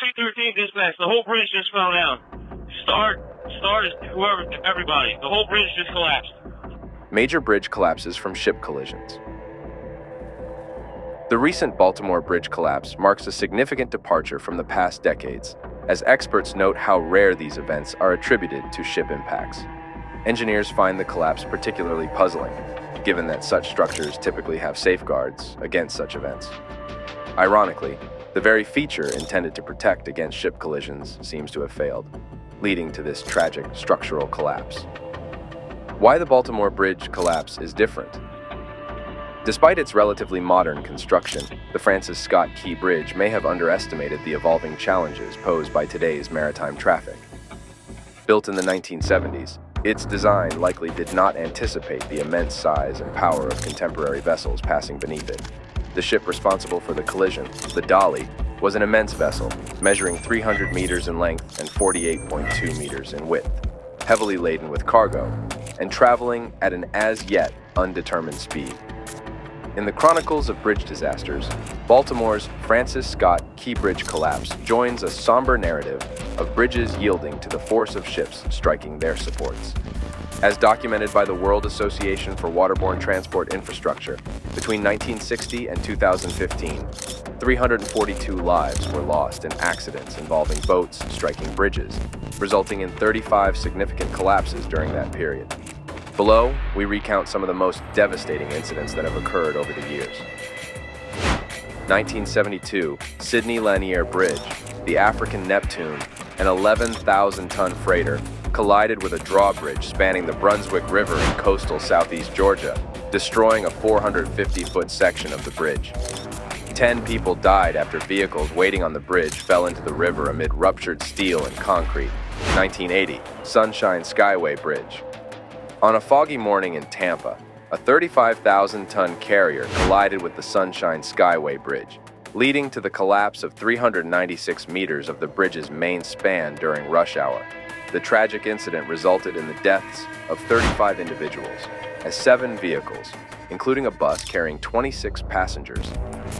C-13 dispatch. The whole bridge just fell down. Start is whoever, everybody. The whole bridge just collapsed. Major bridge collapses from ship collisions. The recent Baltimore bridge collapse marks a significant departure from the past decades, as experts note how rare these events are attributed to ship impacts. Engineers find the collapse particularly puzzling, given that such structures typically have safeguards against such events. Ironically, the very feature intended to protect against ship collisions seems to have failed, leading to this tragic structural collapse. Why the Baltimore bridge collapse is different. Despite its relatively modern construction, the Francis Scott Key Bridge may have underestimated the evolving challenges posed by today's maritime traffic. Built in the 1970s, its design likely did not anticipate the immense size and power of contemporary vessels passing beneath it. The ship responsible for the collision, the Dolly, was an immense vessel, measuring 300 meters in length and 48.2 meters in width, heavily laden with cargo, and traveling at an as-yet undetermined speed. In the Chronicles of Bridge Disasters, Baltimore's Francis Scott Key Bridge collapse joins a somber narrative of bridges yielding to the force of ships striking their supports. As documented by the World Association for Waterborne Transport Infrastructure, between 1960 and 2015, 342 lives were lost in accidents involving boats striking bridges, resulting in 35 significant collapses during that period. Below, we recount some of the most devastating incidents that have occurred over the years. 1972, Sydney Lanier Bridge, the African Neptune, an 11,000-ton freighter, collided with a drawbridge spanning the Brunswick River in coastal southeast Georgia, destroying a 450-foot section of the bridge. 10 people died after vehicles waiting on the bridge fell into the river amid ruptured steel and concrete. 1980, Sunshine Skyway Bridge. On a foggy morning in Tampa, a 35,000-ton carrier collided with the Sunshine Skyway Bridge, leading to the collapse of 396 meters of the bridge's main span during rush hour. The tragic incident resulted in the deaths of 35 individuals, as 7 vehicles, including a bus carrying 26 passengers,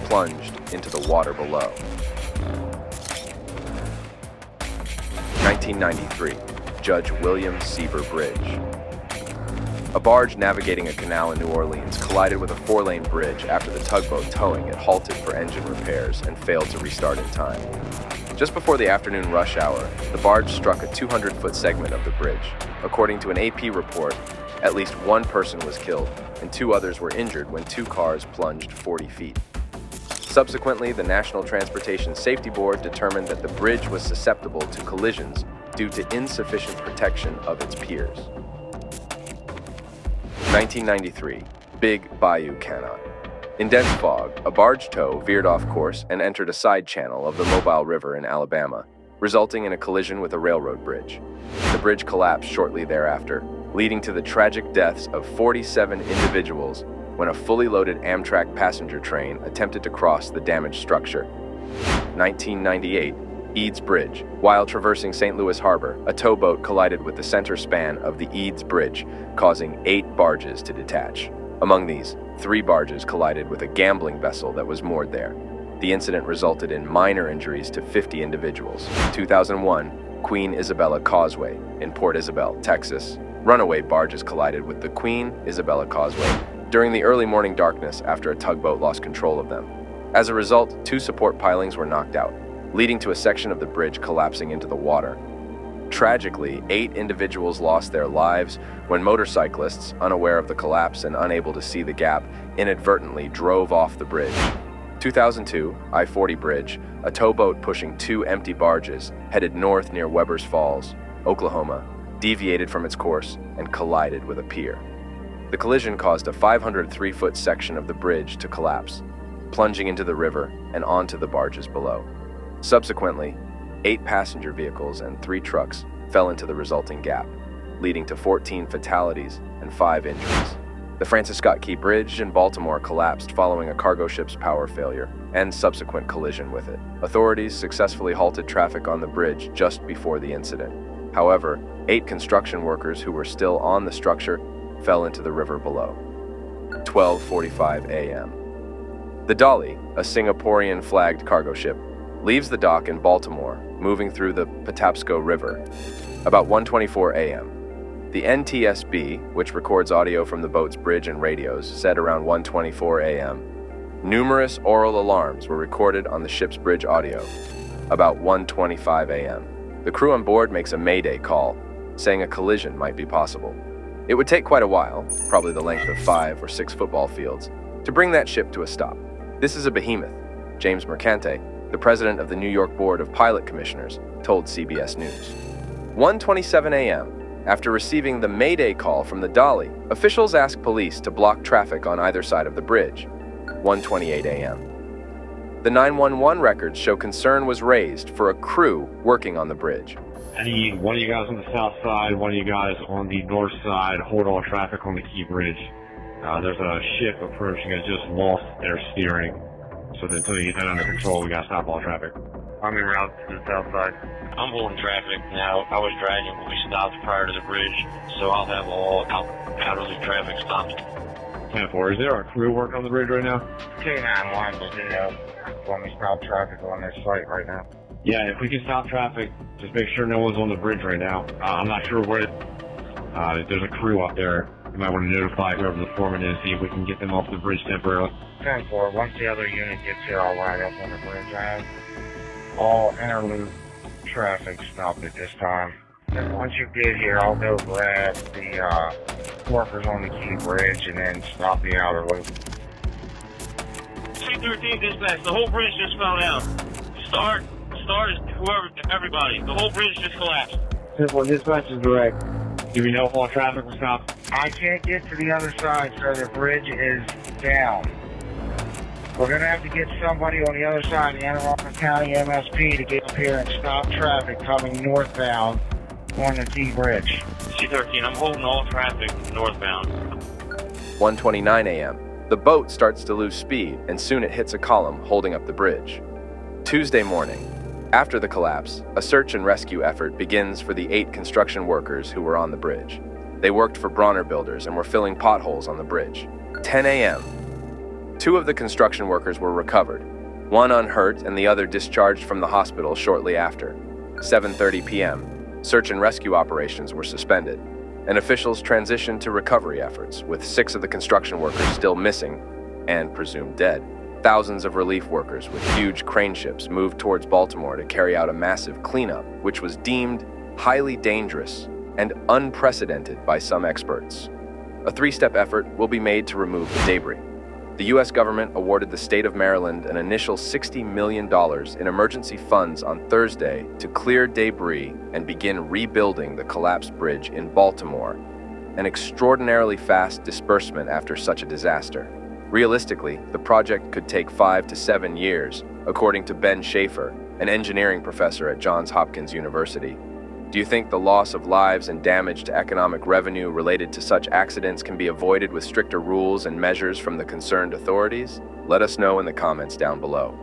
plunged into the water below. 1993, Judge William Seaver Bridge. A barge navigating a canal in New Orleans collided with a 4-lane bridge after the tugboat towing it halted for engine repairs and failed to restart in time. Just before the afternoon rush hour, the barge struck a 200-foot segment of the bridge. According to an AP report, at least 1 person was killed and 2 others were injured when 2 cars plunged 40 feet. Subsequently, the National Transportation Safety Board determined that the bridge was susceptible to collisions due to insufficient protection of its piers. 1993, Big Bayou Canyon. In dense fog, a barge tow veered off course and entered a side channel of the Mobile River in Alabama, resulting in a collision with a railroad bridge. The bridge collapsed shortly thereafter, leading to the tragic deaths of 47 individuals when a fully loaded Amtrak passenger train attempted to cross the damaged structure. 1998, Eads Bridge. While traversing St. Louis Harbor, a towboat collided with the center span of the Eads Bridge, causing 8 barges to detach. Among these, 3 barges collided with a gambling vessel that was moored there. The incident resulted in minor injuries to 50 individuals. 2001, Queen Isabella Causeway in Port Isabel, Texas. Runaway barges collided with the Queen Isabella Causeway during the early morning darkness after a tugboat lost control of them. As a result, 2 support pilings were knocked out, leading to a section of the bridge collapsing into the water. Tragically, 8 individuals lost their lives when motorcyclists, unaware of the collapse and unable to see the gap, inadvertently drove off the bridge. 2002, I-40 Bridge, a towboat pushing 2 empty barges headed north near Webbers Falls, Oklahoma, deviated from its course and collided with a pier. The collision caused a 503-foot section of the bridge to collapse, plunging into the river and onto the barges below. Subsequently, 8 passenger vehicles and 3 trucks fell into the resulting gap, leading to 14 fatalities and 5 injuries. The Francis Scott Key Bridge in Baltimore collapsed following a cargo ship's power failure and subsequent collision with it. Authorities successfully halted traffic on the bridge just before the incident. However, 8 construction workers who were still on the structure fell into the river below. 12:45 a.m. The Dolly, a Singaporean-flagged cargo ship, leaves the dock in Baltimore, moving through the Patapsco River. About 1:24 a.m. The NTSB, which records audio from the boat's bridge and radios, said around 1:24 a.m. Numerous oral alarms were recorded on the ship's bridge audio. About 1:25 a.m. The crew on board makes a mayday call, saying a collision might be possible. It would take quite a while, probably the length of 5 or 6 football fields, to bring that ship to a stop. This is a behemoth, James Mercante, the president of the New York Board of Pilot Commissioners, told CBS News. 1:27 a.m. After receiving the mayday call from the Dolly, officials asked police to block traffic on either side of the bridge. 1:28 a.m. The 911 records show concern was raised for a crew working on the bridge. I need one of you guys on the south side, one of you guys on the north side, hold all traffic on the Key Bridge. There's a ship approaching that just lost their steering. So until you get that under control, we gotta stop all traffic. I'm en route to the south side. I'm holding traffic now. I was dragging, but we stopped prior to the bridge, so I'll have all outerly traffic stopped. 10-4, is there a crew working on the bridge right now? K9-1 will when we stop traffic on this site right now. Yeah, if we can stop traffic, just make sure no one's on the bridge right now. I'm not sure where, if there's a crew up there. You might want to notify whoever the foreman is, see if we can get them off the bridge temporarily. 10-4, once the other unit gets here, I'll ride up on the bridge. I have all interloop traffic stopped at this time. Then once you get here, I'll go grab the workers on the Key Bridge and then stop the outer loop. C-13 dispatch, the whole bridge just fell down. Start whoever, everybody. The whole bridge just collapsed. Simple dispatch is direct. Do we know if all traffic was stopped? I can't get to the other side, so the bridge is down. We're going to have to get somebody on the other side, the Anne Arundel County MSP, to get up here and stop traffic coming northbound on the Key Bridge. C-13, I'm holding all traffic northbound. 1:29 a.m. The boat starts to lose speed, and soon it hits a column holding up the bridge. Tuesday morning, after the collapse, a search and rescue effort begins for the 8 construction workers who were on the bridge. They worked for Bronner Builders and were filling potholes on the bridge. 10 a.m. 2 of the construction workers were recovered, one unhurt and the other discharged from the hospital shortly after. 7:30 p.m. Search and rescue operations were suspended, and officials transitioned to recovery efforts, with 6 of the construction workers still missing and presumed dead. Thousands of relief workers with huge crane ships moved towards Baltimore to carry out a massive cleanup, which was deemed highly dangerous and unprecedented by some experts. A 3-step effort will be made to remove the debris. The U.S. government awarded the state of Maryland an initial $60 million in emergency funds on Thursday to clear debris and begin rebuilding the collapsed bridge in Baltimore, an extraordinarily fast disbursement after such a disaster. Realistically, the project could take 5 to 7 years, according to Ben Schaefer, an engineering professor at Johns Hopkins University. Do you think the loss of lives and damage to economic revenue related to such accidents can be avoided with stricter rules and measures from the concerned authorities? Let us know in the comments down below.